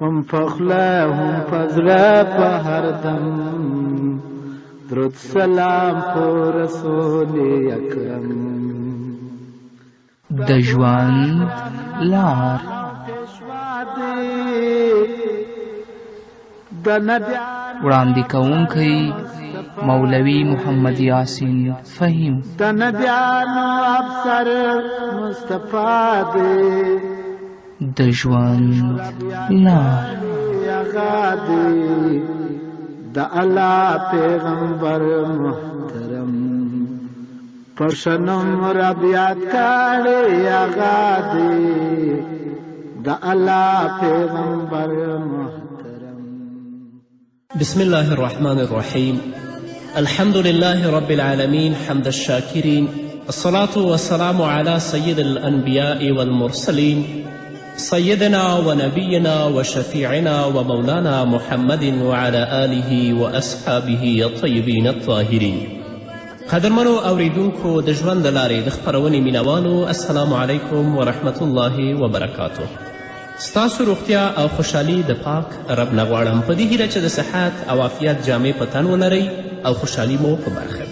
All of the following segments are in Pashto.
هم پخله هم پزړه په هر دم درود سلام په رسول اکرم د ژوند لار وړاندې کوونکی مولوي محمد یاسین فهیم د نبیانو افسر مصطفی دی د ژوند لار هغه دی د الله پیغمبر محترم پرشنم ربیات کړي هغه دی د الله پیغمبر محترم. بسم الله الرحمن الرحيم. الحمد لله رب العالمين حمد الشاكرين، الصلاة والسلام على سيد الأنبياء والمرسلين سيدنا ونبينا وشفيعنا ومولانا محمد وعلى آله وأصحابه الطيبين الطاهرين. قدرمنو اوریدونکو د ژوند د لارې د خپرونې مینوالو، السلام علیکم ورحمة الله وبرکاته. ستاسو روغتیا او خوشحالي د پاک رب نه غواړم، په دې هیله چې د صحت او عافیت جامې په تن ولرئ او خوشحالي مو په برخه.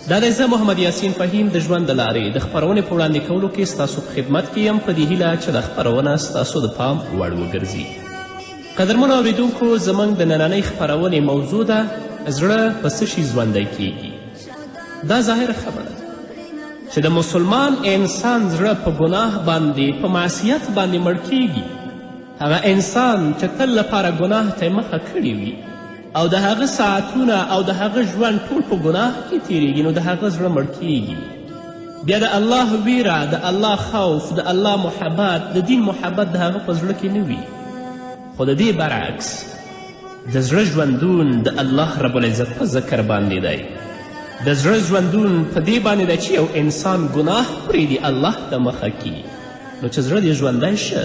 دا دی زه محمد یاسین فهیم د ژوند د لارې د خپرونې په وړاندې کولو کې ستاسو په خدمت کې یم، په دې هیله چې دا خپرونه ستاسو د پام وړ وګرځي. قدرمنو اوریدونکو، زموږ د نننۍ خپرونې موضوع ده زړه په څه شي ژوندی کیږي. دا ظاهره خبره ده چې د مسلمان انسان زړه په ګناه باندې، په معصیت باندې مړ کیږي. هغه انسان چې تل لپاره ګناه ته مخه کړې وي او د هغه ساعتونه او د هغه ژوند ټول په ګناه کې تیریږي، نو د هغه زړه مړ کیږي. بیا د الله ویره، د الله خوف، د الله محبت، د دین محبت د هغه په زړه کې نه وي. خو د دې برعکس د زړه ژوندون د الله رب العزت په ذکر باندې دی. د زړه ژوندون په دې باندې دی چې یو انسان ګناه پرېږدي، الله ته مخه کي، نو چې زړه دې ژوندی شه،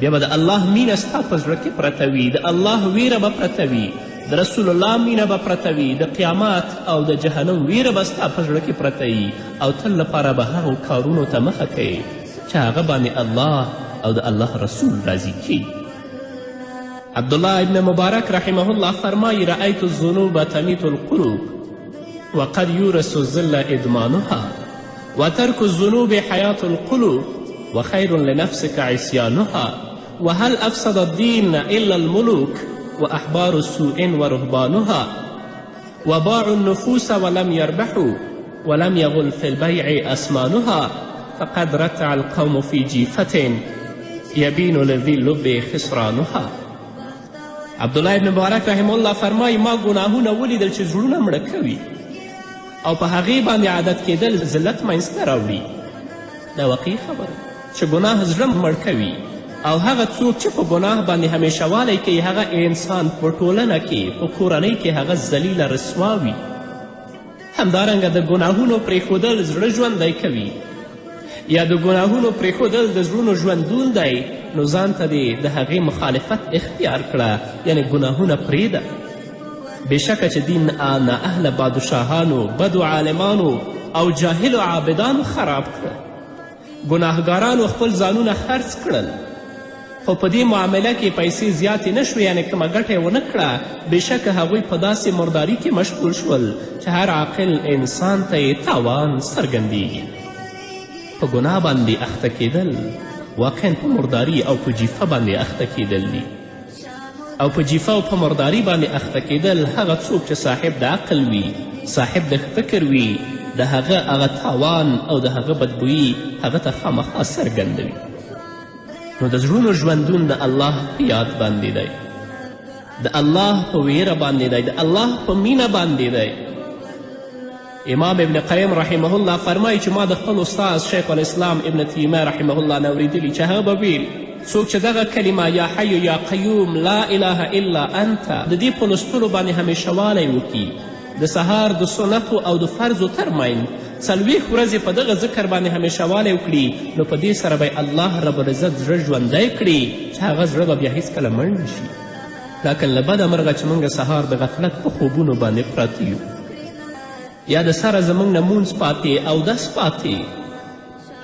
بیا به د الله مینه ستا په زړه کې پرته وي، د الله ویره به پرته وي، د رسول الله مینه به پرته وي، د قیامت او د جهنم ویره به ستا په زړه کې پرته وي، او تل لپاره به هغو کارونو ته مخه کوي چې هغه باندې الله او د الله رسول راضي کیږي. عبدالله ابن مبارک رحمه الله فرمایي: رأیت الذنوب تمیت القلوب وقد یورث الذل ادمانها وترک الذنوب حیات القلوب وخیر لنفسك عصیانها وهل افسد الدین الا الملوک واحبار السوء ورهبانها وباعوا النفوس ولم يربحوا ولم يغل في البيع اسمانها فقد رتع القوم في جیفة یبین لذی اللب خسرانها. عبدالله ابن مبارک رحمه الله فرمایي: ما ګناهونه ولیدل چې زړونه مړه کوي او په هغې باندې عادت کېدل ذلت منځته راوړي. دا واقعي خبره چې ګناه زړه مړ کوي، او هغه څوک چې په ګناه باندې همیشه والی کوي، هغه انسان په ټولنه کې، په کورنۍ کې هغه ذلیله رسوا وي. همدارنګه د ګناهونو پرېښودل زړه ژوندی کوي، یا د ګناهونو پرېښودل د زړونو ژوندون دی، نو ځان ته دې د هغې مخالفت اختیار کړه، یعنې ګناهونه پرېږده. بېشکه چې دین نااهله بادشاهانو، بدو عالمانو او جاهلو عابدانو خراب کړه. ګناهګارانو خپل ځانونه خرڅ کړل، خو په دې معامله کې پیسې زیاتې نه شوې، یعنې کومه ګټه یې ونه کړه. بېشکه هغوی په داسې مرداري کې مشغول شول چې هر عاقل انسان ته یې تاوان څرګندیږي. په ګناه باندې اخته کېدل واقعا په مرداري او په جیفه باندې اخته کېدل دي، او په جیفه او په مرداري باندې اخته کېدل هغه څوک چې صاحب د عقل وي، صاحب د فکر وي، د هغه تاوان او د هغه بدبویي هغه ته خامخا څرګندوي. نو د زړونو ژوندون د الله په یاد باندې دی، د الله په ویره باندې دی، د الله په مینه باندې دی. امام ابن قیم رحمه الله فرمایي چې ما د خپل استاذ شیخ الاسلام ابن تیمیه رحمه الله نه اورېدلي چې هغه به ویل: څوک چې دغه کلمه یا حی یا قیوم لا اله الا انت د دې په لوستلو باندې همیشه والی وکړي، د سهار د سنتو او د فرضو ترمنځ 40 ورځې په دغه ذکر باندې همیشه والی وکړي، نو په دې سره به الله رب العزت زړه ژوندی کړي چې هغه زړه به بیا هیڅکله مړ نه شي. لکن له بده مرغه چې موږ سهار د غفلت په خوبونو باندې پراته یو، یا د سره زموږ نه مونځ پاتې، اودس پاتې،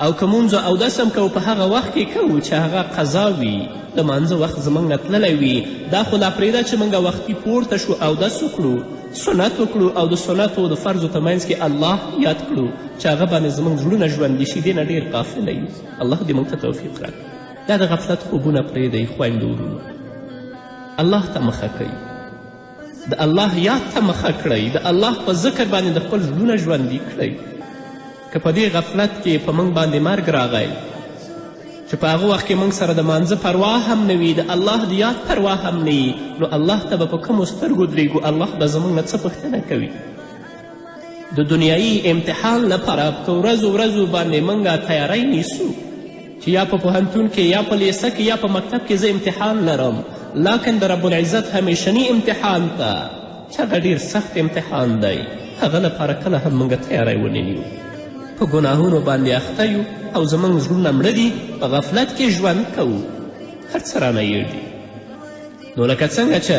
او که مونځ او اودس هم کوو په هغه وخت کې کوو چې هغه قضا وي د مانځه وخت زموږ نه تللی وي دا خو لا پرېږده چې موږ وختي پورته شو اودس وکړو سنت وکړو او د سنتو د فرضو په منځ کې الله یاد کړو چې هغه باندې زموږ زړونه ژوندي شي دې نه ډېر قافله یو الله دې موږ ته توفیق راکړي دا د غفلت خوبونه پرېږدئ خویندو ورونو الله ته مخه کوي د الله یاد ته مخه کړئ د الله په ذکر باندې د خپل زړونه ژوندي کړئ که په دې غفلت کې په موږ باندې مرګ راغی چې په هغه وخت کې موږ سره د مانځه پروا هم نه وي د الله د یاد پروا هم نه وي نو الله ته به په کومو سترګو درېږو الله به زموږ نه څه پوښتنه کوي د دنیایي امتحان لپاره په ورځو باندې موږ تیاری نیسو چې یا په پوهنتون کې یا په لیسه کې یا په مکتب کې زه امتحان لرم لکن د رب العزت همیشني امتحان ته چې هغه ډېر سخت امتحان دی هغه لپاره کله هم موږ تیاری ونه نیو په ګناهونو باندې اخته یو او زموږ زړونه مړه دي په غفلت کې ژوند کوو هر څه رانه یېر دي نو لکه څنګه چې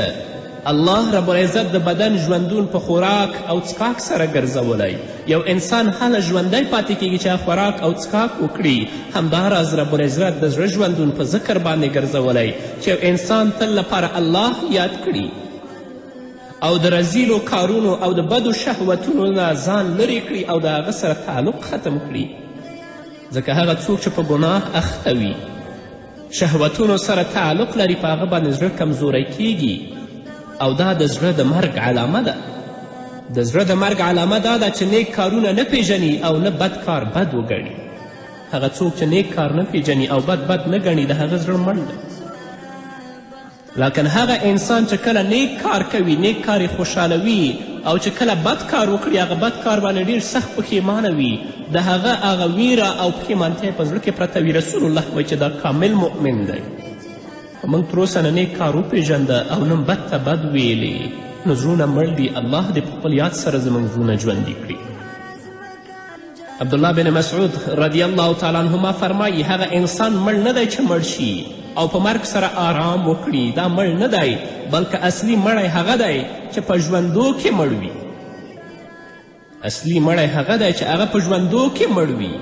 الله رب العزت د بدن ژوندون په خوراک او څښاک سره ګرځولی یو انسان هله ژوندی پاتې کیږي چې خوراک او څښاک وکړي همداراز رب العزت د زړه ژوندون په ذکر باندې ګرځولی چې یو انسان تل لپاره الله یاد کړي او د رزیلو کارونو او د بدو شهوتونو نه ځان لرې کړي او د هغه سره تعلق ختم کړي ځکه هغه څوک چې په ګناه اخته وي شهوتونو سره تعلق لري په هغه باندې زړه کمزوری کیږي او دا د زړه د مرګ علامه ده د زړه د مرګ علامه دا ده چې نیک کارونه نه پیژني او نه بد کار بد وګڼي هغه څوک چې نیک کار نه پیژني او بد نه ګڼي د هغه زړه مړ ده لکن هغه انسان چې کله نیک کار کوي نیک کار یې خوشحالوي او چې کله بد کار وکړي هغه بد کار باندې ډېر سخت پښیمانه وي د هغه ویره او پښیمانتیا په زړه کې پرته وي رسول الله وایي چې دا کامل مؤمن دی موږ تر اوسه نه نیک کار وپېژنده او نه بد ته بد ویلې نو زړونه مړ دي الله دې په خپل یاد سره زموږ زړونه ژوندي کړي عبدالله بن مسعود رضی الله تعالی عنهما فرمایي هغه انسان مړ نه دی چې مړ شي او په مرګ سره آرام وکړي دا مړ نه دی بلکې اصلي مړی هغه دی چې په ژوندو کې مړ وي اصلي مړی هغه دی چې هغه په ژوندو کې مړ وي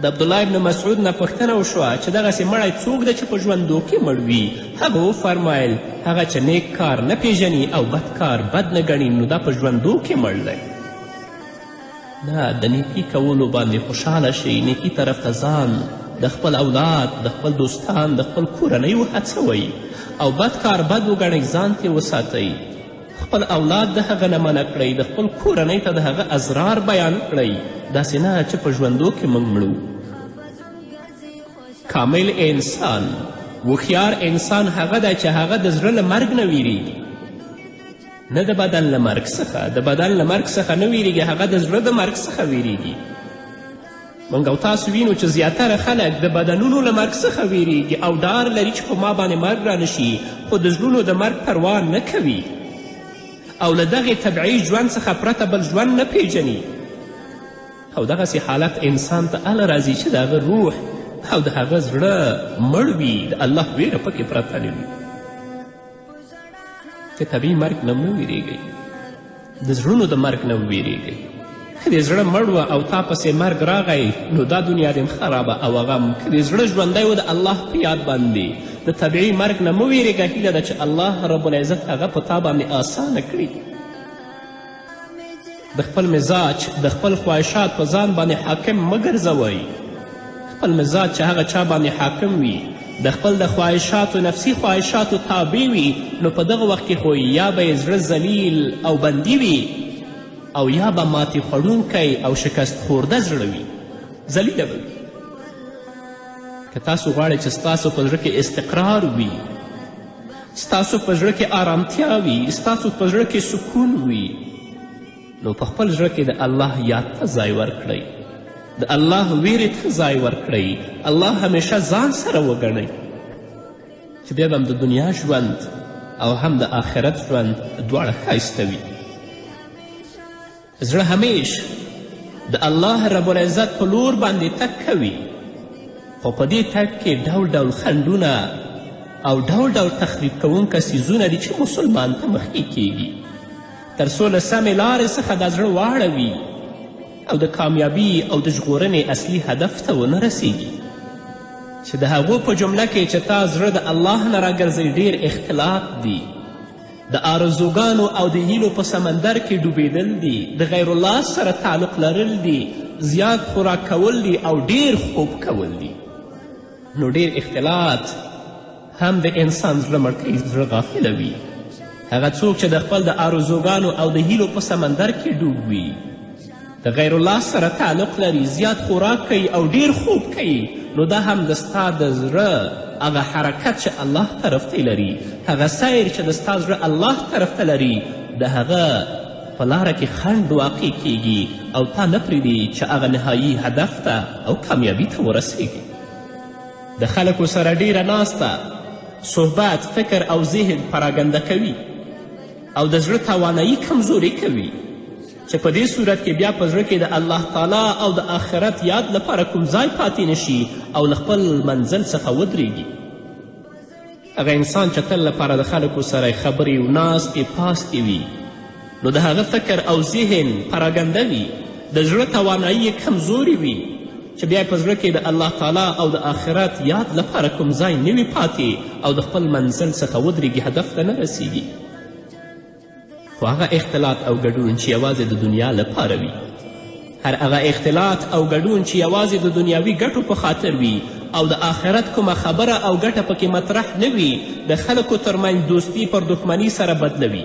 د عبدالله ابن مسعود نه پوښتنه وشوه چې دغسې مړی څوک دی چې په ژوندو کې مړ وي هغه وفرمایل هغه چې نیک کار نه پیژني او بد کار بد نه ګڼي نو دا په ژوندو کې مړ دی دا د نیکي کولو باندې خوشحاله شئ نیکي طرف ته ځان د خپل اولاد د خپل دوستان د خپل کورنۍ وهڅوئ او بد کار بد وګڼئ ځان ترې وساتئ خپل اولاد د هغه نه منع کړئ د خپل کورنۍ ته د هغه اسرار بیان کړئ داسې نه چې په ژوندو کې موږ مړو کامل انسان هوښیار انسان هغه دی چې هغه د زړه له مرګ نه ویریږي نه د بدن له مرګ څخه د بدن له مرګ څخه نه ویریږي هغه د زړه د مرګ څخه ویریږي موږ او تاسو وینو چې زیاتره خلک د بدنونو له مرګ څخه ویریږي او ډار لري چې په ما باندې مرګ رانشي خو د زړونو د مرګ پروا نه کوي او له دغې طبعي ژوند څخه پرته بل ژوند نه پیژني او دغسې حالت انسان ته هله راځي چې د هغه روح او د هغه زړه مړ وي د الله ویره پکې پرته نه وي که طبیعي مرګ نه مه ویرېږئ د زړونو د مرګ نه وویرېږئ که د زړه مړ وه او تا پسې مرګ راغی نو دا دنیا دې خرابه او غم که د زړه ژوندی و د الله په یاد باندې د طبیعي مرګ نه مه ویرېږه هیله ده چې الله رب العزت هغه په تا باندې آسانه کړي د خپل مزاج د خپل خواهشات په ځان باندې حاکم مه ګرځوئ خپل مزاج چې هغه چا باندې حاکم وي د خپل د خواهشاتو نفسي خواهشاتو تابع وي نو په دغه وخت کې خو یا به یې زړه ذلیل او بندي وي او یا به ماتې خوړونکی او شکست خورده زړه وي ذلیله به وي که تاسو غواړئ چې ستاسو په زړه کې استقرار وي ستاسو په زړه کې آرامتیا وي ستاسو په زړه کې سکون وي نو په خپل زړه کې د الله یاد ته ځای ورکړئ د الله ویرې ته ځای ورکړئ الله همیشه ځان سره وګڼئ چې بیا به هم د دنیا ژوند او هم د آخرت ژوند دواړه ښایسته وي زړه همیش د الله رب العزت په لور باندې تګ کوي خو په دې تګ کې ډول ډول خنډونه او ډول ډول تخریب کوونکه څیزونه دي چې مسلمان ته مخکې کیږي تر څو له سمې لارې څخه دا زړه واړوي او د کامیابي او د ژغورنې اصلي هدف ته ونه رسیږي، چې د هغو په جمله کې چې تا زړه د الله نه راګرځئ ډیر اختلاط دی، د آرزوګانو او د هیلو په سمندر کې ډوبېدل دي، د غیر الله سره تعلق لرل دي، زیات خوراک کول دي او ډیر خوب کول دي. نو ډیر اختلاط هم د انسان زړه مړ کوي، زړه غافلوي. هغه څوک چې د خپل د آرزوګانو او د هیلو په سمندر کې ډوب وي، د غیر الله سره تعلق لري، زیات خوراک کوي او ډیر خوب کوي، نو دا هم د ستا د زړه هغه حرکت چې الله طرف ته لري، هغه سیر چې د ستا زړه الله طرف ته لري، د هغه په لاره کې خنډ واقع کیږي او تا نه پرېږدي چې هغه نهایي هدف ته او کامیابي ته ورسیږي. د خلکو سره ډیره ناسته، صحبت، فکر او ذهن پراګنده کوي او د زړه توانایي کمزوري کوي، چې په دې صورت کې بیا په زړه کې د الله تعالی او د آخرت یاد لپاره کوم ځای پاتې نشي او له خپل منزل څخه ودرېږي. هغه انسان چې تل لپاره د خلکو سره خبرې و ناستې پاستې وي، نو د هغه فکر او ذهن پراګنده وي، د زړه توانایي یې کمزوري وي، چې بیا په زړه کې د الله تعالی او د آخرت یاد لپاره کوم ځای نه وي پاتې او د خپل منزل څخه ودرېږي، هدف ته نه رسیږي. خو هغه اختلاط او ګډون چې یوازې د دنیا لپاره وي، هر هغه اختلاط او ګډون چې یوازې د دنیاوي ګټو په خاطر وي او د آخرت کومه خبره او ګټه پکې مطرح نه وي، د خلکو ترمنځ دوستي پر دښمني سره بدلوي.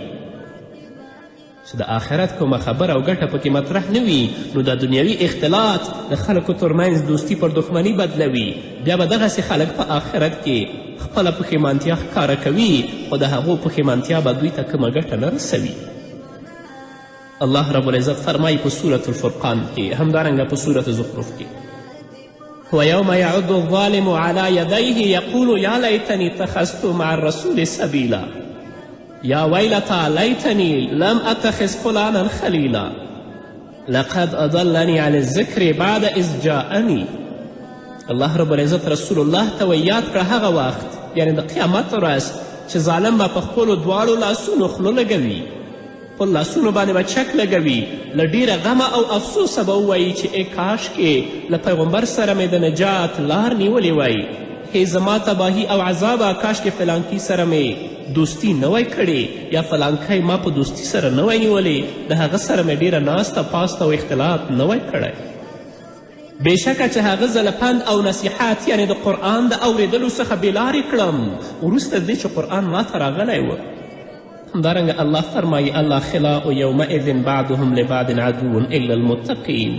چې د آخرت کومه خبره او ګټه پکې مطرح نه وي، نو دا دنیاوي اختلاط د خلکو ترمنځ دوستي پر دښمني بدلوي. بیا به دغسې خلک په آخرت کې خپله پښیمانتیا ښکاره کوي، خو د هغو پښیمانتیا به دوی ته کومه ګټه نه رسوي. الله رب العزت فرمایي په سورة الفرقان کې، همدارنګه په سورة زخرف کې، ویوم یعد الظالم علی یدیه یقول یا لیتنی اتخذت مع الرسول سبیلا یا ویلتا لیتنی لم اتخذ فلانا خلیلا لقد اضلنی عن الذکر بعد اذ جاءنی. الله رب العزت رسول الله ته وی یاد کړه هغه وخت، یعنی د قیامت ورځ، چې ظالم به په خپلو دواړو لاسونو خوله لګوي، خپل لاسونو باندې به چک لګوي، له ډیره غمه او افسوسه به ووایي چې ای کاشکې له پیغمبر سره مې د نجات لار نیولې وی، هی زما تباهي او عذابه، کاشکې فلانکي سره مې دوستی نه وی کړې، یا فلانکی ما په دوستی سره نه وی نیولې، د هغه سره مې ډیره ناسته پاسته او اختلاط نه وی کړی. بېشکه چې هغه زه له پند او نصیحت، یعنې د قرآن د اورېدلو څخه بېلارې کړم وروسته دې چې قرآن ماته راغلی و. همدارنګه الله فرمایي الاخلاء یومئذ بعضهم لبعض عدو الا المتقین.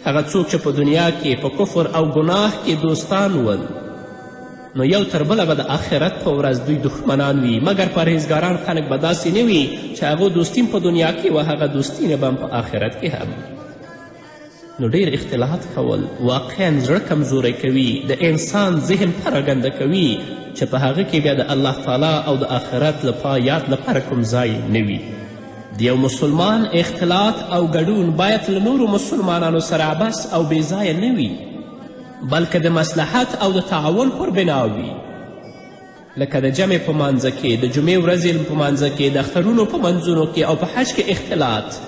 هغه څوک چې په دنیا کې په کفر او ګناه کې دوستان ول، نو یو تر بله به د آخرت په ورځ دوی دښمنان وي، مګر پرهیزګاران خلک به داسې نه وي چې هغو دوستي په دنیا کې و، هغه دوستي نه به په آخرت کې هم. نو ډیر اختلاط کول واقعا زړه کمزوری کوي، د انسان ذهن پراګنده کوي، چې په هغه کې بیا د الله تعالی او د آخرت یاد لپاره کوم ځای نه وي. د یو مسلمان اختلاط او ګډون باید له نورو مسلمانانو سره عبث او بېځایه نه وي، بلکې د مصلحت او د تعاون پر بنا وي، لکه د جمع په مانځه کې، د جمعې ورځې په مانځه کې، د اخترونو په منځونو کې او په حج کې اختلاط،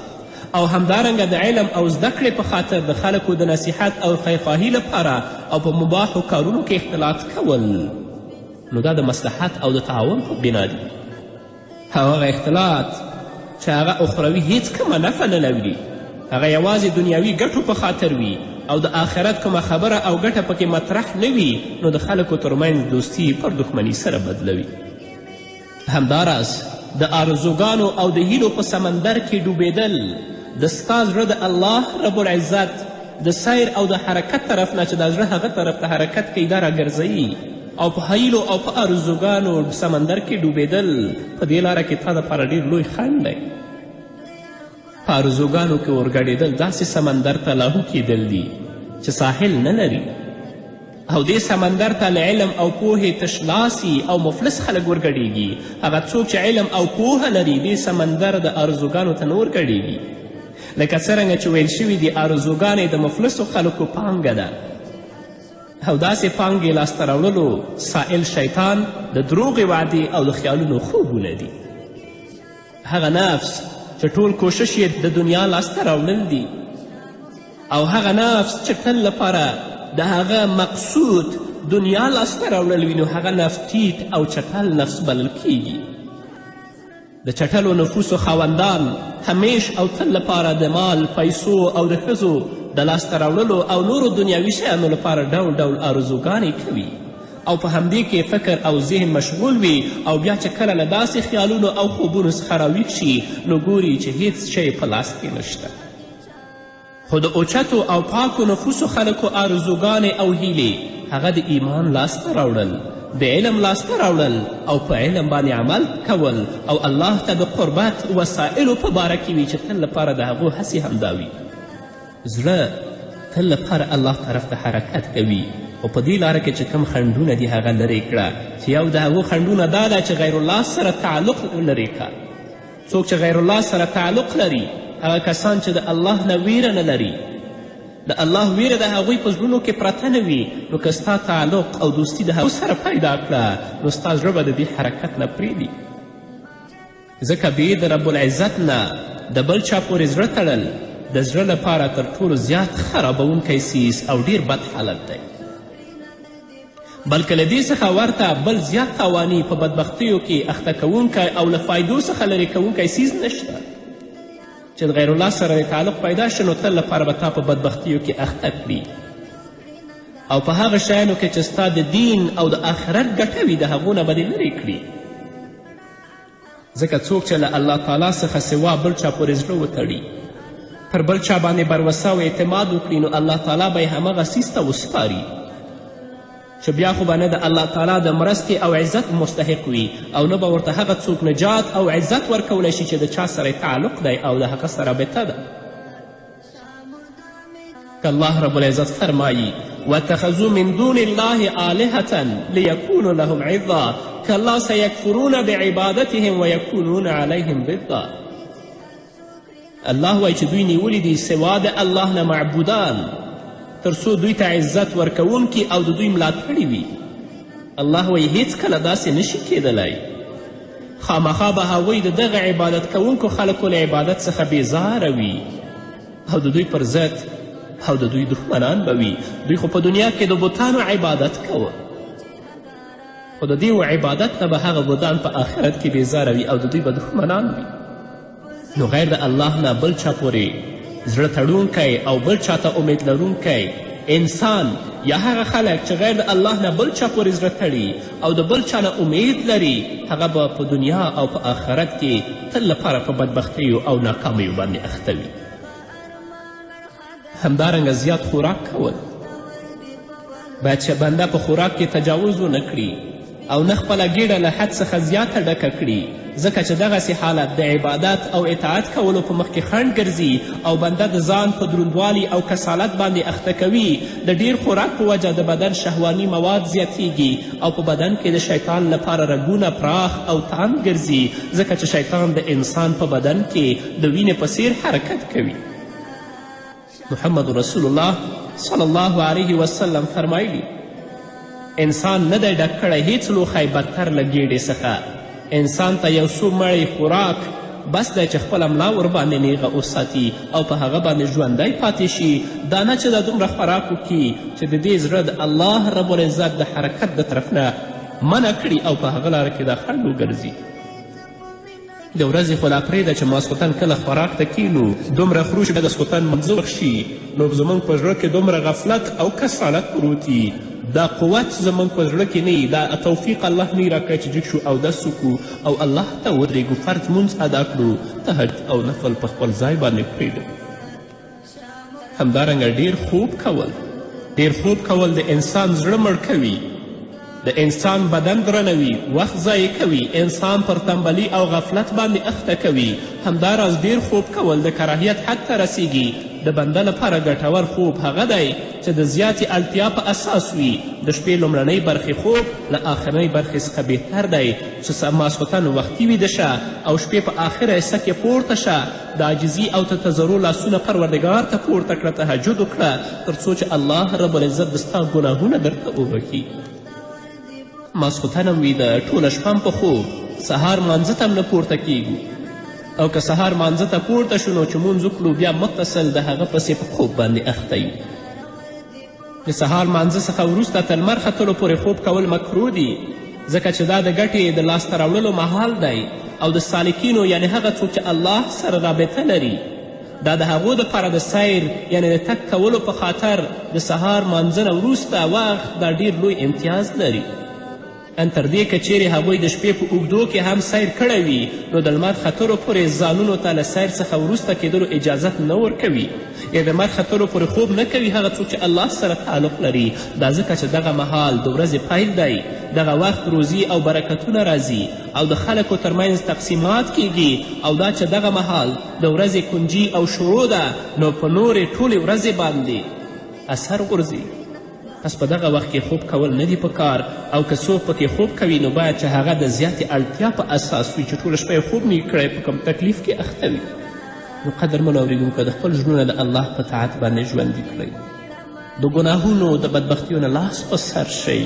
او همدارنګه د علم او زده کړې په خاطر د خلکو د نصیحت او خیرخواهي لپاره او په مباحو کارونو کې اختلاط کول، نو دا د مصلحت او د تعاون په بنا دي. هغه اختلاط چې هغه اخروي هیڅ کومه نفع نه لري، هغه یوازې دنیاوي ګټو په خاطر وي او د آخرت کومه خبره او ګټه پکې مطرح نه وي، نو د خلکو ترمنځ دوستي پر دښمني سره بدلوي. همداراز د آرزوګانو او د هیلو په سمندر کې ډوبېدل د ستا زړه د الله رب العزت د سیر او د حرکت طرف نه چې دا زړه هغه طرف ته حرکت کوي دا راګرځوي، او په هیلو او په آرزوګانو سمندر کې ډوبېدل په دې لاره کې تا دپاره ډېر لوی خنډ دی. په آرزوګانو کې ورګډېدل داسې سمندر ته لاهو کیدل دي چې ساحل نه لري، او دې سمندر ته له علم او پوهې تشلاسي او مفلس خلک ورګډېږي. هغه څوک چې علم او پوهه لري دې سمندر د آرزوګانو ته نه ورګډېږي، لکه څرنګه چې ویل شوي دي آرزوګانې د مفلسو خلکو پانګه ده، او داسې پانګې لاسته راوړلو سائل شیطان د دروغې وعدې او د خیالونو خوبونه دي. هغه نفس چې ټول کوشش یې د دنیا لاسته راوړل دي، او هغه نفس چې تل لپاره د هغه مقصود دنیا لاسته راوړل وي نو هغه نفس ټیټ او چټل نفس بلل کیږي. د چټلو نفوسو خاوندان همیش او تل لپاره د مال، پیسو او د ښځو د لاسته راوړلو او نورو دنیاوي شیانو لپاره ډول ډول آرزوګانې کوي او په همدې کې فکر او ذهن مشغول وي او بیا چې کله له داسې خیالونو او خوبونو څخه راویښ شي نو ګوري چې هیڅ شی په لاس کې نشته. خو د اوچتو او پاکو نفوسو خلکو آرزوګانې او هیلې هغه د ایمان لاسته راوړل، د علم لاسته راوړل او په علم باندې عمل کول او الله ته د قربت وسایلو په باره کې وي چې تل لپاره د هغو هڅې همدا وي. زړه تل لپاره الله طرف ته حرکت کوي او په دې لاره کې چې کوم خنډونه دي هغه لرې کړه چې یو د هغو خنډونه دا ده چې غیر الله سره تعلق لرې کړه. څوک چې غیر الله سره تعلق لري هغه کسان چې د الله نه ویره نه لري، د الله ویره د هغوی په زړونو کې پرته نه وي نو که ستا تعلق او دوستي د هغو سره پیدا کړه نو ستا زړه به د دې حرکت نه پرېږدي. ځکه بې د رب العزت نه د بل چا پورې زړه تړل د زړه لپاره تر ټولو زیات خرابونکی څیز او ډیر بد حالت دی. بلکې له دې څخه ورته بل زیات تاواني په بدبختیو کې اخته کوونکی او له فایدو څخه لرې کوونکی څیز نشته چې د غیر الله سره تعلق پیدا شي نو تل لپاره به تا په بدبختیو کې اخته کړي او په هغه شیانو کې چې ستا د دین او د آخرت ګټه وي د هغو نه به دې لرې کړي. ځکه څوک چې له الله تعالی څخه سوا بل چا پورې زړه وتړي، پر بل چا باندې بروسه او اعتماد وکړي نو الله تعالی به یې همغه څیز ته وسپاري چې بیا خو به نه د الله تعالی د مرستې او عزت مستحق وي او نه به ورته هغه څوک نجات او عزت ورکولی شي چې د چا سره تعلق دی او د هغه سره رابطه ده. که الله رب العزت فرمایي واتخذوا من دون الله آلهة ليكونوا لهم عظا كالله سيكفرون بعبادتهم ويكونون عليهم ضدا. الله وایي چې دوی نیولي دي سوا د الله نه معبودان تر څو دوی ته عزت ورکوونکي او د دوی ملاتړي وي. الله وایي هیڅکله داسې نشي کیدلی. خامخا به هغوی د دغه عبادت کوونکو خلکو له عبادت څخه بیزاره وي او د دوی پر ضد او د دوی دښمنان به وي. دوی خو په دنیا کې د بوتانو عبادت کوه خو د دې عبادت نه به هغه بوتان په آخرت کې بیزاره وي او د دوی به دښمنان وي. نو غیر د الله نه بل چا پورې زړه تړونکی او بل چاته امید لرونکی انسان یا هغه خلک چې غیر د الله نه بل چا پورې زړه تړي او د بل چا نه امید لري هغه به په دنیا او په آخرت کې تل لپاره په بدبختیو او ناکامیو باندې اخته وي. همدارنګه زیات خوراک کول باید چې بنده په خوراک کې تجاوز ونه کړي او نه خپله ګیډه له حد څخه زیاته ډکه کړي ځکه چې دغسې حالت د عبادت او اطاعت کولو په مخ کې خنډ ګرځي او بنده د ځان په دروندوالي او کسالت باندې اخته کوي. د ډیر خوراک په وجه د بدن شهواني مواد زیاتیږي او په بدن کې د شیطان لپاره رګونه پراخ او تاند ګرځي ځکه چې شیطان د انسان په بدن کې د وینې په څیر حرکت کوي. محمد رسول الله صلی الله علیه وسلم فرمایلی انسان نه دی ډک کړی هیڅ لوښی بدتر له ګیډې څخه. انسان ته یو څو مړی خوراک بس دی چې خپله ملا ورباندې نیغه وساتي او په هغه باندې ژوندی پاتې شي. دا نه چې دا دومره خوراک وکړي چې د دې زړه د الله رب العزت د حرکت د طرف نه منع کړي او په هغه لاره کې دا خنډ وګرځي. د ورځې خو لا پرېږده چې ماسخوتن کله خوراک ته کینو دومره خورو چې د سخوتن منځه وشي نو زموږ په زړه کې دومره غفلت او کسالت پروت وي. دا قوت زموږ په زړه کې نه دا توفیق الله نه راکړی چې جګ شو اودس وکړو او الله ته ودرېږو فرض مونځ ادا کړو تهجد او نفل په خپل ځای باندې پرېږدو. همدارنګه ډیر خوب کول د انسان زړه مړ کوي، د انسان بدن درنوي، وخت ضایع کوي، انسان پر تنبلي او غفلت باندې اخته کوي. همداراز ډیر خوب کول د کراهیت حد ته رسیږي. د بنده لپاره ګټور خوب هغه دی چې د زیاتې اړتیا په اساس وي. د شپې لومړنۍ برخې خوب له آخرنۍ برخې څخه بهتر دی چې ماسخوتن وختي ویده شه او شپې په آخره حصه کې پورته شه د عاجزي او تضرع لاسونه پروردګار ته پورته کړه، تهجد وکړه تر څو چې الله رب العزت د ستا ګناهونه درته وبخي. ماسخوتن هم ویده، ټوله شپه په خوب، سهار مانځه ته هم نه پورته کیږو. او که سهار مانځه ته پورته شو نو چې مونځ وکړو بیا متصل د هغه پسې په خوب باندې اخته یو. د سهار مانځه څخه وروسته تر لمر ختلو پورې خوب کول مکروه دي، ځکه چې دا د ګټې د لاسته راوړلو مهال دی او د سالکینو یعنی هغه څوک چې الله سره رابطه لري دا د هغو دپاره د سیر یعنی د تګ کولو په خاطر د سهار مانځه نه وروسته وخت دا ډیر لوی امتیاز لري. ان تر دې که چیرې هغوی د شپې په اوږدو کې هم سیر کړی وي نو د لمر ختلو پورې ځانونو ته له سیر څخه وروسته کېدلو اجازت نه ورکوي یا د لمر ختلو پورې خوب نه کوي هغه څوک چې الله سره تعلق لري. دا ځکه چې دغه مهال د ورځې پیل دی، دغه وخت روزي او برکتونه راځي او د خلکو ترمنځ تقسیمات کیږي او دا چې دغه مهال د ورځې کنجي او شروع ده نو په نورې ټولې ورځې باندې اثر غورځي. پس په دغه وخت کې خوب کول نه دي پکار او که څوک پکې خوب کوي نو باید چې هغه د زیاتې اړتیا په اساس وي چې ټوله شپه یې خوب نه کړی په کوم تکلیف کې اخته وي. نو قدرمنو اورېدونکو د خپل زړونه د الله په طاعت باندې ژوندي کړئ، د ګناهونو د بدبختیو نه لاس په سر شئ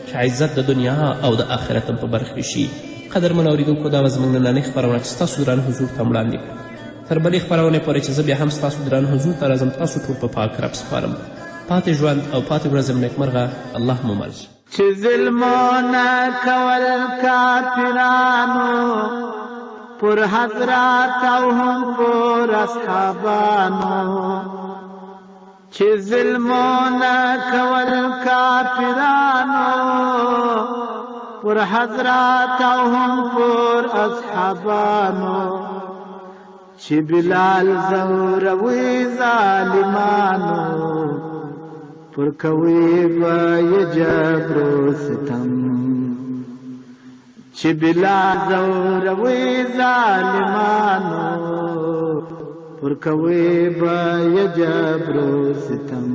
چې عزت د دنیا او د آخرت هم په برخې شي. قدرمنو اورېدونکو دا به زموږ نننۍ خپرونه چې ستاسو دران حضور ته وړاندې کړو. تر بلې خپرونې پورې چې زه بیا هم ستاسو دران حضور ته راځم تاسو ټول په پاک رب سپارم. پاتې ژوند او پاتې ورځ نیکمرغه الله مو مل. چې ظلمونه کول کافرانو پر حضرات او هم پر اصحابانو، چې ظلمونه کول کافرانو پر حضرات او هم پر اصحابانو، چې بلال زوروي ظالمانو پر کوي به جبر و ستم، چې بلال زوروي ظالمانو پر کوي به جبر و ستم.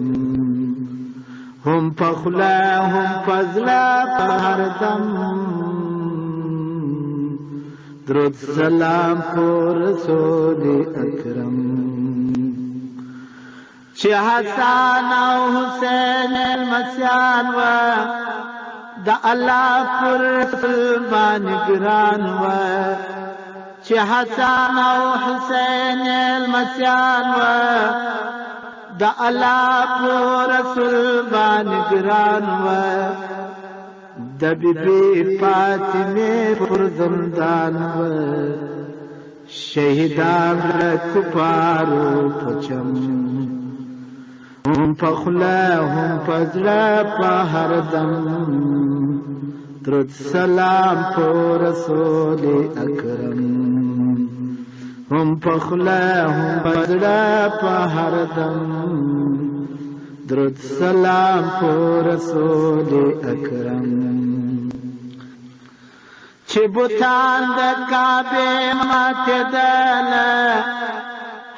هم په خوله هم په زړه په هر دم درود سلام پر رسول اکرم، چې حسن او حسین المسیان و د الله پر رسول باندې ګران و، چې حسن او حسین المسیان و د الله پر رسول باندې ګران و، د بیبي فاطمه پر زندان و شهیدان له کفارو پچم، هم په خوله هم په زړه په هر دم درود سلام پر رسول اکرم، هم په خوله هم په زړه په هر دم درود سلام پر رسول اکرم. چې بوتان د کعبې ماتېدله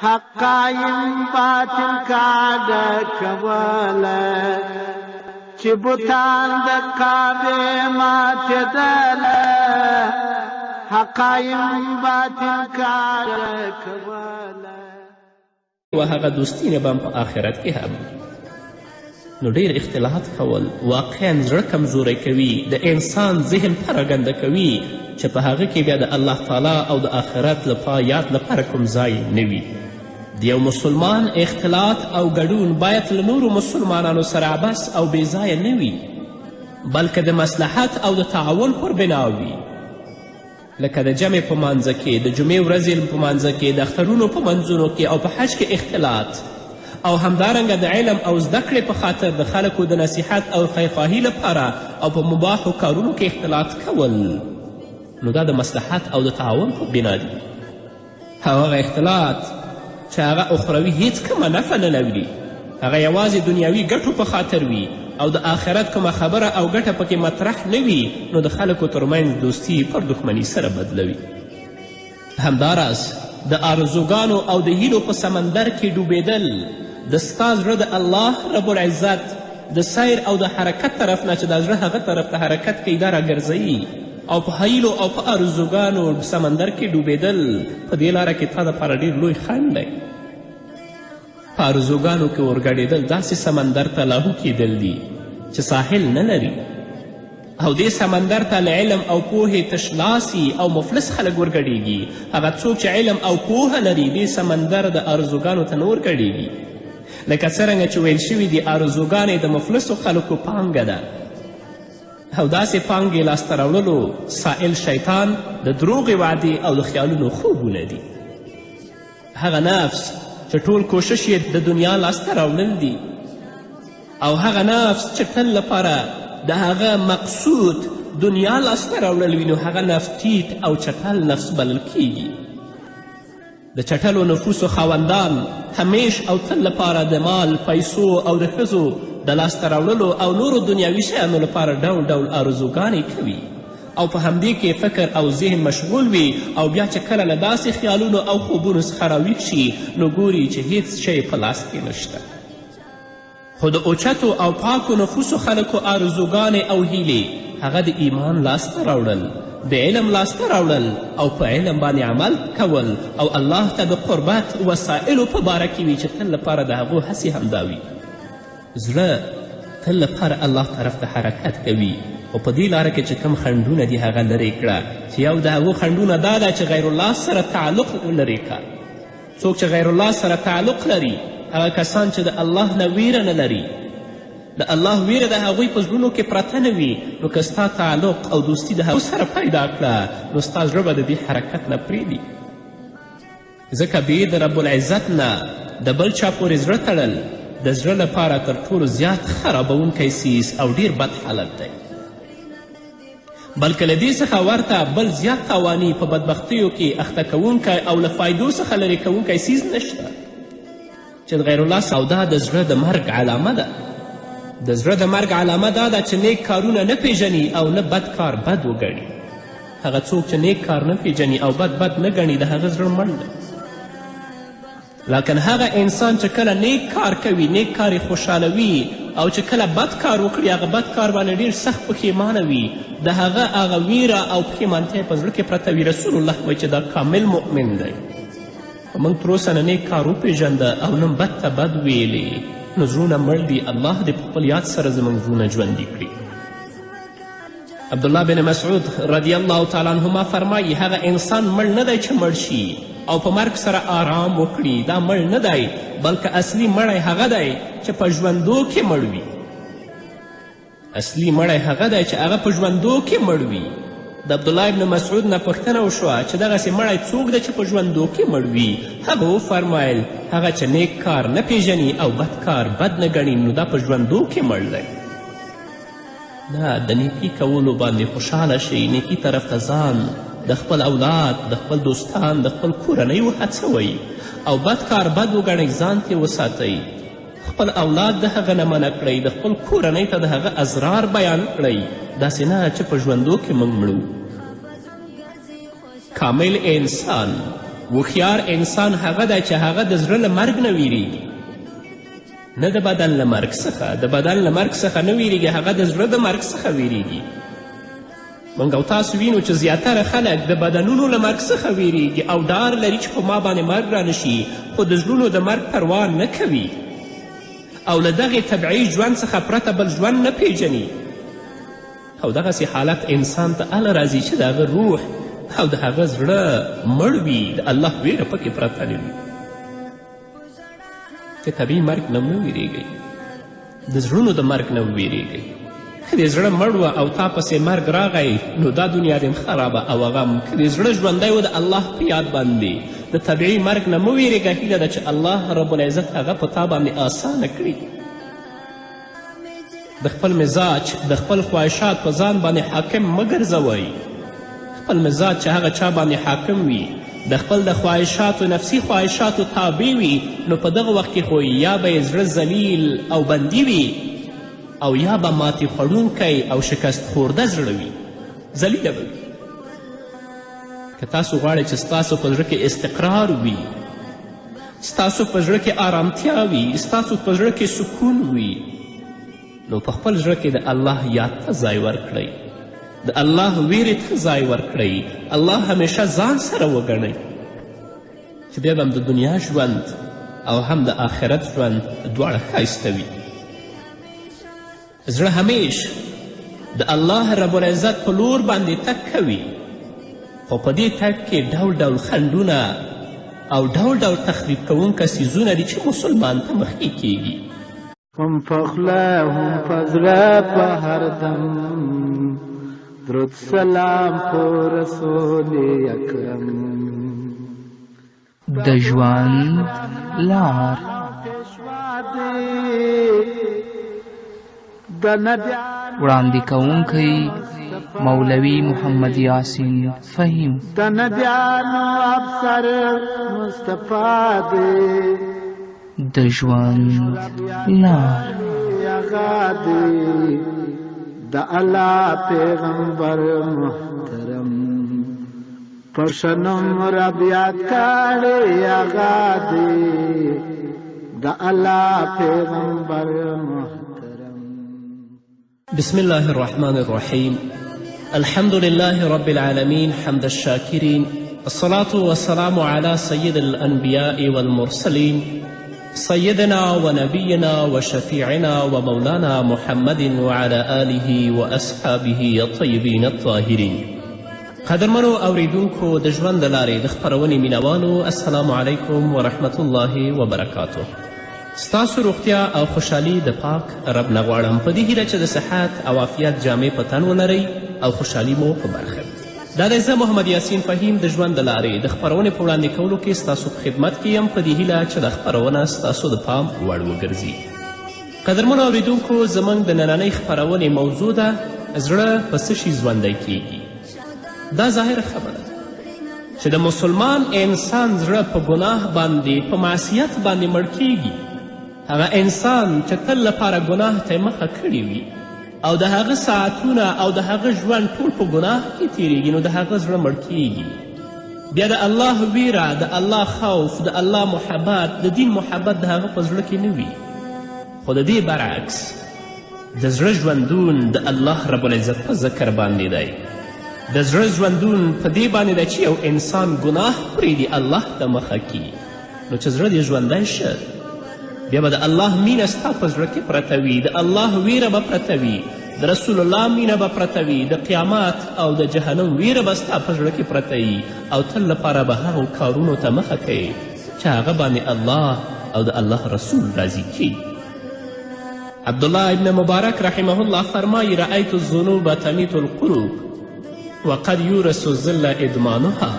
حق قایم باطل کاږه کوله، چې بوتان د کعبې ماتېدله حق قایم باطل کاږه کوله. و هغه دوستینه به هم په آخرت کې هم نو ډیر اختلاط کول واقعا زړه کمزوری کوي، د انسان ذهن پراګنده کوي چې په هغه کې بیا د الله تعالی او د آخرت یاد لپاره کوم ځای نه وي. د یو مسلمان اختلاط او ګډون باید له نورو مسلمانانو سره عبث او بې ځایه نه وي بلکې د مصلحت او د تعاون پر بنا وي، لکه د جمع په مانځه کې، د جمعې ورځې په مانځه کې، د اخترونو په منځونو کې او په حج کې اختلاط، او همدارنګه د علم او زده کړې په خاطر د خلکو د نصیحت او خیرخواهي لپاره او په مباحو کارونو کې اختلاط کول، نو دا د مصلحت او د تعاون په بنا دي. هغه اختلاط چې هغه اخروي هیڅ کومه نفع نه لري، هغه یوازې دنیاوي ګټو په خاطر وي او د آخرت کومه خبره او ګټه پکې مطرح نه وي، نو د خلکو ترمنځ دوستي پر دښمني سره بدلوي. همداراز د آرزوګانو او د هیلو په سمندر کې ډوبېدل د ستا زړه د الله رب العزت د سیر او د حرکت طرف نه چې دا زړه هغه طرف ته حرکت کوي دا راګرځوي، او په هیلو او په آرزوګانو سمندر کې ډوبېدل په دې لاره کې تا دپاره ډېر لوی خنډ دی. په آرزوګانو کې ورګډېدل داسې سمندر ته لاهو کېدل دي چې ساحل نه لري، او دې سمندر ته له علم او پوهې تشلاسي او مفلس خلک ورګډېږي. هغه څوک چې علم او پوهه لري دې سمندر د آرزوګانو ته نه ورګډېږي. لکه څرنګه چې ویل شوي دي آرزوګانې د مفلسو خلکو پانګه ده او داسې پانګې لاسته راوړلو سائل شیطان د دروغې وعدې او د خیالونو خوبونه دي. هغه نفس چې ټول کوشش یې د دنیا لاسته راوړل دي او هغه نفس چې تل لپاره د هغه مقصود دنیا لاسته راوړل وي نو هغه نفس ټیټ او چټل نفس بلل کیږي. د چټلو نفوسو خاوندان همیش او تل لپاره د مال، پیسو او د ښځو د لاسته راوړلو او نورو دنیاوي شیانو لپاره ډول ډول آرزوګانې کوي او په همدې کې فکر او ذهن مشغول وي او بیا چې کله له داسې خیالونو او خوبونو څخه راویښ شي نو ګوري چې هیڅ شی په لاس کې نشته. خو د اوچتو او پاکو نفوسو خلکو آرزوګانې او هیلې هغه د ایمان لاسته راوړل، د علم لاسته راوړل او په علم باندې عمل کول او الله ته د قربت وسایلو په باره کې وي چې تل لپاره د هغو هڅې همدا وي. زړه تل لپاره الله طرف ته حرکت کوي او په دې لاره کې چې کم خنډونه دي هغه لرې کړه چې یو د هغو خنډونه دا ده چې غیر الله سره تعلق لرې کړه. څوک چې غیر الله سره تعلق لري هغه کسان چې د الله نه ویره نه لري، د الله ویره د هغوی په زړونو کې پرته نه وي نو که ستا تعلق او دوستي د هغو سره پیدا کړه نو ستا زړه به د دې حرکت نه پرېږدي. ځکه بې د رب العزت نه د بل چا پورې زړه تړل د زړه لپاره تر ټولو زیات خرابونکی څیز او ډیر بد حالت دی. بلکې له دې څخه ورته بل زیات تاواني په بدبختیو کې اخته کوونکی او له فایدو څخه لرې کوونکی څیز نشته چې د غیر الله سودا د زړه د مرګ علامه ده. د زړه د مرګ علامه دا ده چې نیک کارونه نه پیژني او نه بد کار بد وګڼي. هغه څوک چې نیک کار نه پیژني او بد نه ګڼي د هغه زړه مړ دی. لکن هغه انسان چې کله نیک کار کوي، نیک کار یې خوشحالوي او چې کله بد کار وکړي هغه بد کار باندې ډېر سخت پښیمانه وي د هغه ویره او پښیمانتیا په زړه کې پرته وي. رسول الله وایي چې دا کامل مؤمن دی. موږ تر اوسه نه نیک کار وپېژنده او نه بد ته بد ویلې نو زړونه مړ دي. الله دې په خپل یاد سره زموږ زړونه ژوندي کړي. عبدالله بن مسعود رضی الله تعالی عنهما فرمایي هغه انسان مړ نه دی چې مړ شي او په مرګ سره آرام وکړي، دا مړ نه دی بلکې اصلي مړی هغه دی چې په ژوندو کې مړ وي. اصلي مړی هغه دی چې هغه په ژوندو کې مړ وي. د عبدالله ابن مسعود نه پوښتنه وشوه چې دغسې مړی څوک دی چې په ژوندو کې مړ وي؟ هغه وفرمایل هغه چې نیک کار نه پیژني او بد کار بد نه ګڼي نو دا په ژوندو کې مړ دی. نه، د نیکي کولو باندې خوشحاله شئ، نیکي طرف ته ځان، د خپل اولاد، د خپل دوستان، د خپل کورنۍ وهڅوئ او بد کار بد وګڼئ، ځان ترې وساتئ. خپل اولاد د هغه نه منع کړئ، د خپل کورنۍ ته د هغه اسرار بیان کړئ، داسې نه چې په ژوندو کې موږ مړو. کامل انسان، هوښیار انسان هغه دی چې هغه د زړه له مرګ نه ویریږي، نه د بدن له مرګ څخه. د بدن له مرګ څخه نه ویریږي، هغه د زړه د مرګ څخه ویریږي. موږ او تاسو وینو چې زیاتره خلک د بدنونو له مرګ څخه ویریږي او ډار لري چې په ما باندې مرګ رانشي، خو د زړونو د مرګ پروا نه کوي او له دغې طبیعي ژوند څخه پرته بل ژوند نه پیژني. او دغسې حالت انسان ته هله راځي چې د هغه روح او د هغه زړه مړ وي، د الله ویره پکې پرته نه وي. که طبیعي مرګ نه مه ویرېږئ، د زړونو د مرګ نه وویرېږئ. که د زړه مړ وه او تا پسې مرګ راغی نو دا دنیا دې خرابه او غم. که د زړه ژوندی و د الله په یاد باندې د طبیعي مرګ نه مه ویرېږه. هیله ده چې الله رب العزت هغه په تا باندې آسانه کړي. د خپل مزاج، د خپل خواهشات په ځان باندې حاکم مه ګرځوئ. خپل مزاج چې هغه چا باندې حاکم وي، د خپل د خواهشاتو، نفسي خواهشاتو تابع وي، نو په دغه وخت کې خو یا به یې زړه ذلیل او بندي وي او یا به ماتې خوړونکی او شکست خورده زړه وي، ذلیله به وي. که تاسو غواړئ چې ستاسو په زړه کې استقرار وي، ستاسو په زړه کې آرامتیا وي، ستاسو په زړه کې سکون وي، نو په خپل زړه کې د الله یاد ته ځای ورکړئ، د الله ویرې ته ځای ورکړئ، الله همیشه ځان سره وګڼئ چې بیا به هم د دنیا ژوند او هم د آخرت ژوند دواړه ښایسته وي. زړه همیش د الله رب العزت په لور باندې تګ کوي، خو په دې تګ کې ډول ډول خنډونه او ډول ډول تخریب کوونکه څیزونه دي چې مسلمان ته مخکې کیږي. هم پخله هم پزړه په هر دم درود سلام په رسول اکرم. د ژوند لار وړاندې کوونکی مولوي محمد یاسین فهیم. د نبیانو افسر مصطفی دی د ژوند لار هغه دی د الله پیغمبر محترم پرشنم رب یاد کړي هغه دی د الله پیغمبر محترم. بسم الله الرحمن الرحيم. الحمد لله رب العالمين حمد الشاكرين، الصلاة والسلام على سيد الأنبياء والمرسلين سيدنا ونبينا وشفيعنا ومولانا محمد وعلى آله وأصحابه الطيبين الطاهرين. قدرمنو اوریدونکو د ژوند د لارې د خپرونې مینوالو، السلام علیکم ورحمة الله وبرکاته. ستاسو روغتیا او خوشحالي د پاک رب نه غواړم، په دې هیله چې د صحت او عافیت جامې په تن ولرئ او خوشحالي مو په برخه. دا دی زه محمد یاسین فهیم د ژوند د لارې د خپرونې په وړاندې کولو کې ستاسو په خدمت کې یم، په دې هیله چې دا خپرونه ستاسو د پام وړ وګرځي. قدرمنو اوریدونکو، زموږ د نننۍ خپرونې موضوع ده زړه په څه شي ژوندی کیږي. دا ظاهره خبره ده چې د مسلمان انسان زړه په ګناه باندې، په معصیت باندې مړ کیږي. هغه انسان چې تل لپاره ګناه ته مخه کړې وي او د هغه ساعتونه او د هغه ژوند ټول په ګناه کې تیریږي، نو د هغه زړه مړ کیږي. بیا د الله ویره، د الله خوف، د الله محبت، د دین محبت د هغه په زړه کې نه وي. خو د دې برعکس د زړه ژوندون د الله رب العزت په ذکر باندې دی. د زړه ژوندون په دې باندې ده چې یو انسان ګناه پرېږدي، الله ته مخه کي، نو چې زړه دې ژوندی شه، بیا به د الله مینه ستا په زړه کې پرته وي، د الله ویره به پرته وي، د رسول الله مینه به پرته وي، د قیامت او د جهنم ویره به ستا په زړه کې پرته وي، او تل لپاره به هغو کارونو ته مخه کوي چې هغه باندې الله او د الله رسول راضي کي. عبدالله ابن مبارک رحمه الله فرمایي: رأیت الذنوب تمیت القلوب وقد یورث الذل ادمانها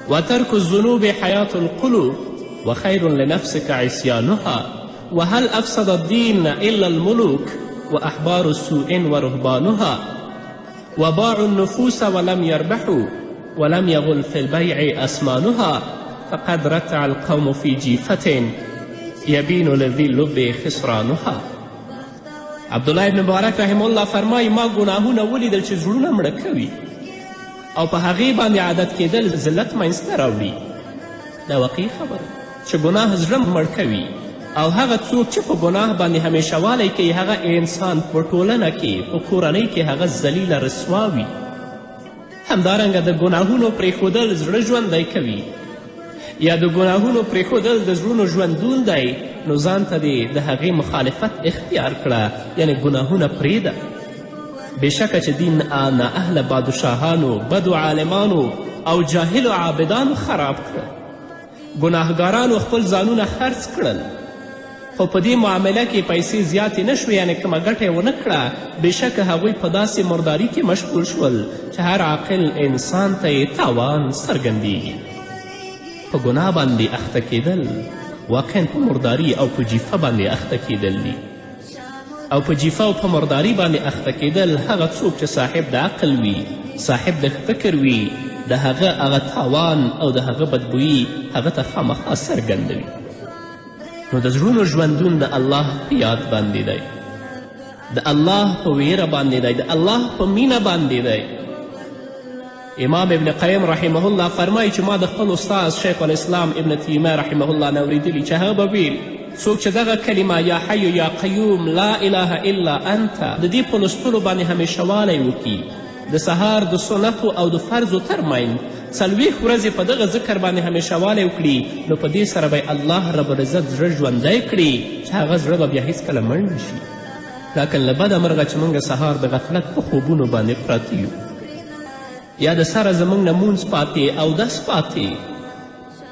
وترک الذنوب حیات القلوب وخير لنفسك عصيانها وهل أفسد الدين إلا الملوك وأحبار السوء ورهبانها وباعوا النفوس ولم يربحوا ولم يغل في البيع أسمانها فقد رتع القوم في جيفة يبين لذي اللب خسرانها. عبدالله ابن مبارک رحمه الله فرمایي: ما ګناهونه ولیدل چې زړونه مړه کوي او په هغې باندې عادت کېدل ذلت منځته راوړي. دا واقعي خبره چې ګناه زړه مړ کوي، او هغه څوک چې په ګناه باندې همیشه والی کوي، هغه انسان په ټولنه کې، په کورنۍ کې هغه ذلیله رسوا وي. همدارنګه د ګناهونو پرېښودل زړه ژوندی کوي، یا د ګناهونو پرېښودل د زړونو ژوندون دی، نو ځان ته دې د هغې مخالفت اختیار کړه، یعنې ګناهونه پرېږده. بېشکه چې دین نااهله بادشاهانو، بدو عالمانو او جاهلو عابدانو خراب کړه. ګناهګارانو خپل ځانونه خرڅ کړل، خو په دې معامله کې پیسې زیاتې نه شوې، یعنې کومه ګټه یې ونه کړه. بېشکه هغوی په داسې مرداري کې مشغول شول چې هر عاقل انسان ته یې تاوان څرګندیږي. په ګناه باندې اخته کېدل واقعا په مرداري او په جیفه باندې اخته کېدل دي، او په جیفه او په مرداري باندې اخته کېدل هغه څوک چې صاحب د عقل وي، صاحب د فکر وي، د هغه تاوان او د هغه بدبویي هغه ته خامخا څرګندوي. نو د زړونو ژوندون د الله په یاد باندې دی، د الله په ویره باندې دی، د الله په مینه باندې دی. امام ابن قیم رحمه الله فرمایي چې ما د خپل استاذ شیخ الاسلام ابن تیمیه رحمه الله نه اورېدلي چې هغه به ویل: څوک چې دغه کلمه یا حی یا قیوم لا اله الا انت د دې په لوستلو باندې همیشه والی وکړي، د سهار د سنتو او د فرضو ترمنځ 40 ورځې په دغه ذکر باندې همیشه والی وکړي، نو په دې سره به الله رب العزت زړه ژوندی کړي چې هغه زړه به بیا هیڅکله مړ نه شي. لاکن له بده مرغه چې موږ سهار د غفلت په خوبونو باندې پراته یو، یا د سره زموږ نه مونځ پاتې اودس پاتې،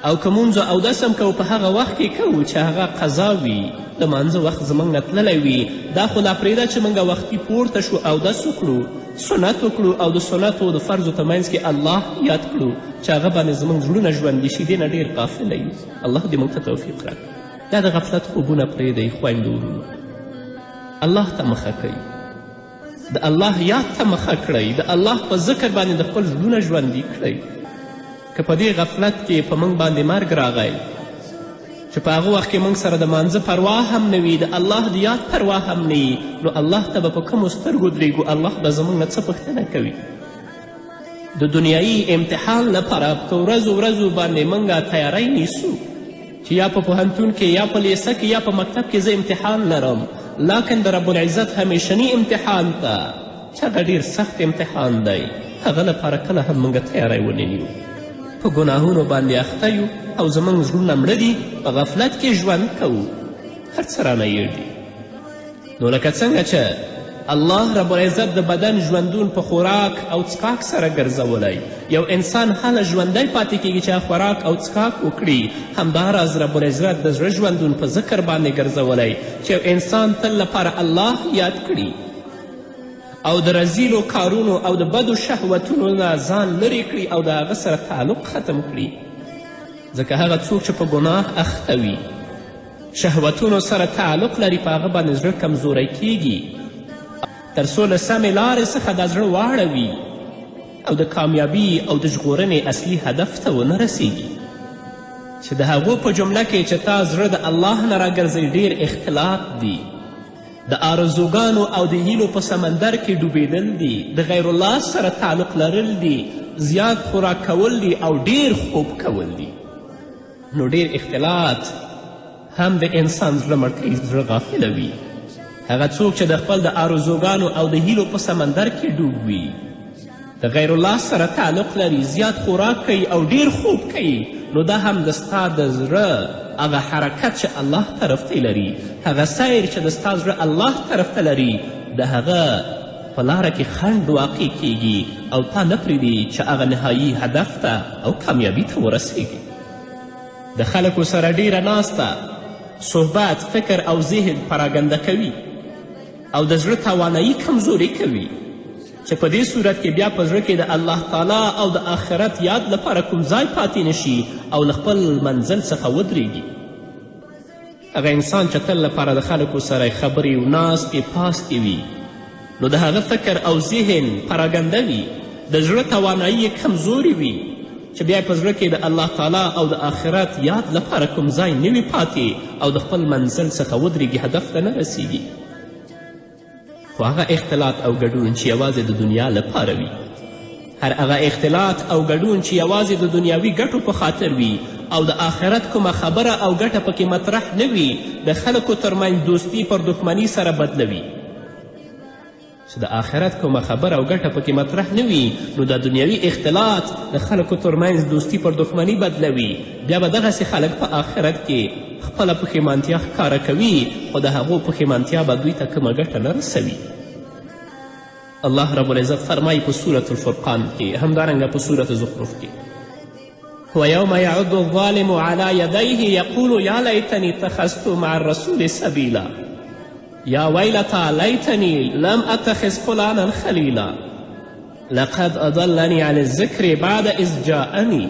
او که مونځ او اودس هم کوو په هغه وخت کې کوو چې هغه قضا وي، د مانځه وخت زموږ نه تللی وي. دا خو لا پرېږده چې موږ وختي پورته شو، اودس وکړو، سنت وکړو، او د سنتو د فرضو په منځ کې الله یاد کړو چې هغه باندې زموږ زړونه ژوندي شي. دې نه ډېر غافله یو. الله دې موږ ته توفیق راکړي. دا د غفلت خوبونه پرېږدئ خویندو ورونو، الله ته مخه کوي، د الله یاد ته مخه کړئ، د الله په ذکر باندې د خپل زړونه ژوندي کړئ. که په دې غفلت کې په موږ باندې مرګ راغی چې په هغه وخت کې موږ سره د مانځه پروا هم نه وي، د الله د یاد پروا هم نه وي، نو الله ته به په کومو سترګو درېږو؟ الله به زموږ نه څه پوښتنه کوي؟ د دنیایي امتحان لپاره په ورځو ورځو باندې موږ تیاری نیسو چې یا په پوهنتون کې یا په لیسه کې یا په مکتب کې زه امتحان لرم، لکن د رب العزت همیشني امتحان ته چې هغه ډېر سخت امتحان دی، هغه لپاره کله هم موږ تیاری ونه نیو. په ګناهونو باندې اخته یو او زموږ زړونه مړه دي، په غفلت کې ژوند کوو، هر څه رانه یېر دي. نو لکه څنګه چې الله رب العزت د بدن ژوندون په خوراک او څښاک سره ګرځولی، یو انسان هله ژوندی پاتې کیږي چې خوراک او څښاک وکړي، همداراز رب العزت د زړه ژوندون په ذکر باندې ګرځولی چې یو انسان تل لپاره الله یاد کړي او د رزیلو کارونو او د بدو شهوتونو نه ځان لرې کړي او د هغه سره تعلق ختم کړي. ځکه هغه څوک چې په ګناه اخته وي، شهوتونو سره تعلق لري، په هغه باندې زړه کمزوری کیږي تر څو له سمې لارې څخه دا زړه واړوي او د کامیابي او د ژغورنې اصلي هدف ته ونه رسیږي. چې د هغو په جمله کې چې تا زړه د الله نه راګرځئ ډېر اختلاط دي، د آرزوګانو او د هیلو په سمندر کې ډوبېدل دي، د غیر الله سره تعلق لرل دي، زیات خوراک کول دي او ډېر خوب کول دي. نو ډېر اختلاط هم د انسان زړه مړ کوي، زړه غافله وي. هغه څوک چې د خپل د آرزوګانو او د هیلو په سمندر کې ډوب وي، د غیر الله سره تعلق لري، زیات خوراک کوي او ډیر خوب کوي، نو دا هم د ستا د زړه هغه حرکت چې الله طرف ته لري، هغه سیر چې د ستا زړه الله طرف ته لري، د هغه په لاره کې خنډ واقع کیږي او تا نه پرېږدي چې هغه نهایي هدف ته او کامیابي ته ورسیږي. د خلکو سره ډیره ناسته، صحبت، فکر او ذهن پراګنده کوي او د زړه توانایي کمزوري کوي، چې په دې صورت کې بیا په زړه کې د الله تعالی او د آخرت یاد لپاره کوم ځای پاتې نشي او له خپل منزل څخه ودرېږي. هغه انسان چې تل لپاره د خلکو سره خبرې و ناستې پاستې وي، نو د هغه فکر او ذهن پراګنده وي، د زړه توانایي یې کمزوري وي، چې بیا په زړه کې د الله تعالی او د آخرت یاد لپاره کوم ځای نه وي پاتې او د خپل منزل څخه ودرېږي، هدف ته نه رسیږي. خو هغه اختلاط او ګډون چې یوازې د دنیا لپاره وي، هر هغه اختلاط او ګډون چې یوازې د دنیاوي ګټو په خاطر وي او د آخرت کومه خبره او ګټه پکې مطرح نه وي، د خلکو ترمنځ دوستي پر دښمني سره بدلوي. چې د آخرت کومه خبره او ګټه پکې مطرح نه وي، نو د دنیاوي اختلاط د خلکو ترمنځ دوستي پر دښمني بدلوي. بیا به دغسې خلک په آخرت کې خپله پښیمانتیا ښکاره کوي، خو د هغو پښیمانتیا به دوی ته کومه ګټه نه رسوي. الله رب العزت فرمایي په سورة الفرقان کې، همدارنګه په سورة زخرف کې، ویوم یعد الظالم علی یدیه یقول یا لیتنی اتخذت مع الرسول سبیلا یا ویلتا لیتنی لم اتخذ فلانا خلیلا لقد اضلنی عن الذکر بعد اذ جاءنی.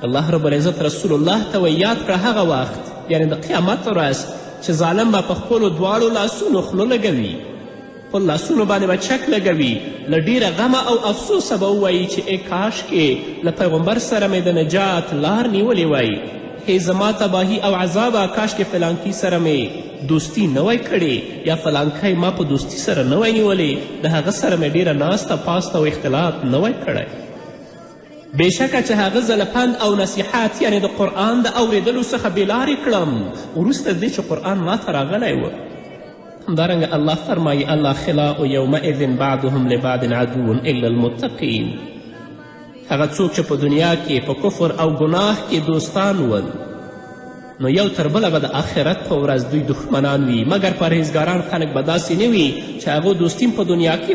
الله رب العزت رسول الله ته یاد کړه هغه وخت، یعنی د قیامت ورځ چې ظالم به په خپلو دواړو لاسونو خوله لګوي، خپل لاسونو باندې به چک لګوي، له ډیره غمه او افسوسه به ووایي چې ای کاشکې له پیغمبر سره مې د نجات لار نیولې وای، هی زما تباهي او عذابه، کاشکې فلانکي سره مې دوستی نه وای کړې یا فلانکی ما په دوستی سره نه وای نیولې، د هغه سره مې ډیره ناسته پاسته او اختلاط نه وای کړی. بېشکه چې هغه زه له پند او نصیحت یعنې د قرآن د اورېدلو څخه بېلارې کړم وروسته دې چې قرآن ماته راغلی و. همدارنګه الله فرمایي الاخلاء یومئذ بعضهم لبعض عدو الا المتقین. هغه څوک چې په دنیا کې په کفر او ګناه کې دوستان ول، نو یو تر بله به د آخرت په ورځ دوی دښمنان وي، مګر پرهیزګاران خلک به داسې نه وي چې هغو دوستي په دنیا کې